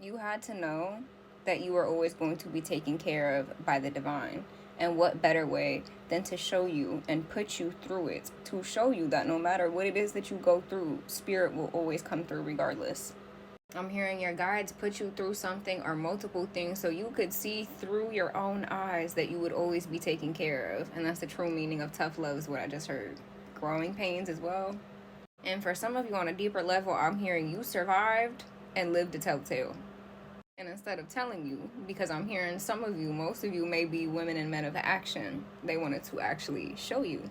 You had to know that you were always going to be taken care of by the divine. And what better way than to show you and put you through it, to show you that no matter what it is that you go through, spirit will always come through regardless. I'm hearing your guides put you through something or multiple things so you could see through your own eyes that you would always be taken care of. And that's the true meaning of tough love, is what I just heard. Growing pains as well. And for some of you on a deeper level, I'm hearing you survived and lived to tell the tale. And instead of telling you, because I'm hearing some of you, most of you may be women and men of action, they wanted to actually show you.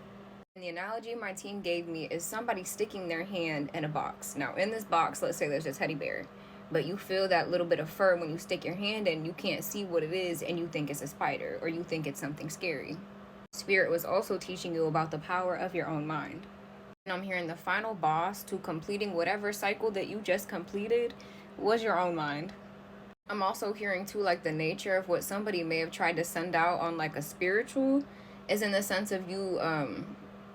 And the analogy my team gave me is somebody sticking their hand in a box. Now, in this box, let's say there's a teddy bear, but you feel that little bit of fur when you stick your hand in, you can't see what it is, and you think it's a spider, or you think it's something scary. Spirit was also teaching you about the power of your own mind. And I'm hearing the final boss to completing whatever cycle that you just completed was your own mind. I'm also hearing too, like, the nature of what somebody may have tried to send out on like a spiritual is in the sense of you,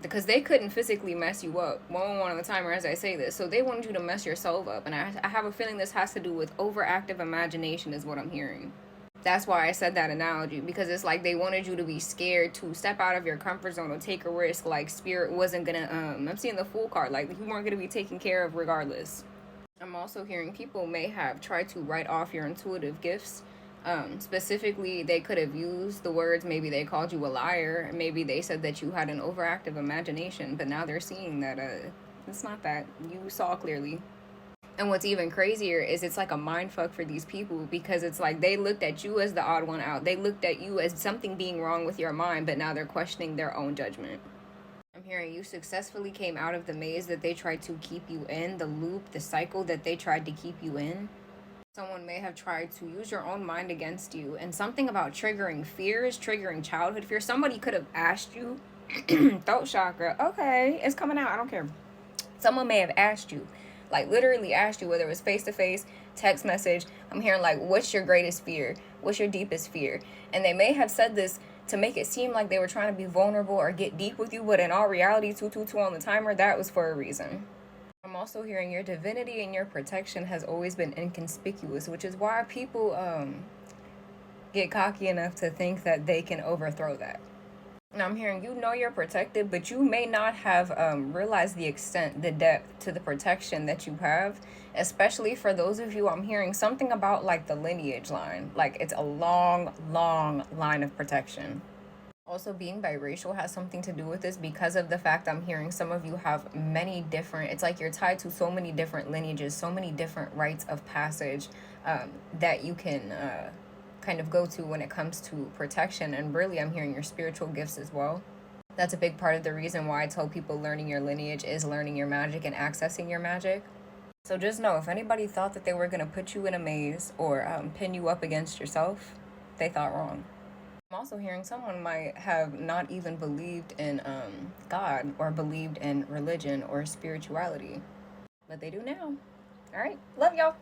because they couldn't physically mess you up one on a timer as I say this, so they wanted you to mess yourself up. And I have a feeling this has to do with overactive imagination is what I'm hearing. That's why I said that analogy, because it's like they wanted you to be scared to step out of your comfort zone or take a risk. Like spirit wasn't gonna, I'm seeing the Fool card, like you weren't gonna be taken care of regardless. I'm also hearing people may have tried to write off your intuitive gifts. Specifically, they could have used the words, maybe they called you a liar, maybe they said that you had an overactive imagination, but now they're seeing that it's not that. You saw clearly. And what's even crazier is it's like a mind fuck for these people, because it's like they looked at you as the odd one out. They looked at you as something being wrong with your mind, but now they're questioning their own judgment. I'm hearing you successfully came out of the maze that they tried to keep you in, the loop, the cycle that they tried to keep you in. Someone may have tried to use your own mind against you, and something about triggering fears, triggering childhood fear. Somebody could have asked you, throat chakra, okay, it's coming out, I don't care. Someone may have asked you, like literally asked you, whether it was face-to-face, text message. I'm hearing like, what's your greatest fear? What's your deepest fear? And they may have said this to make it seem like they were trying to be vulnerable or get deep with you, but in all reality, 222 on the timer, that was for a reason. I'm also hearing your divinity and your protection has always been inconspicuous, which is why people get cocky enough to think that they can overthrow that. And I'm hearing you know you're protected, but you may not have realized the extent, the depth to the protection that you have, especially for those of you, I'm hearing something about like the lineage line. Like it's a long, long line of protection. Also, being biracial has something to do with this, because of the fact I'm hearing some of you have many different, it's like you're tied to so many different lineages, so many different rites of passage that you can kind of go to when it comes to protection. And really, I'm hearing your spiritual gifts as well. That's a big part of the reason why I tell people learning your lineage is learning your magic and accessing your magic. So just know, if anybody thought that they were going to put you in a maze or pin you up against yourself, they thought wrong. I'm also hearing someone might have not even believed in God or believed in religion or spirituality, but they do now. All right, love y'all.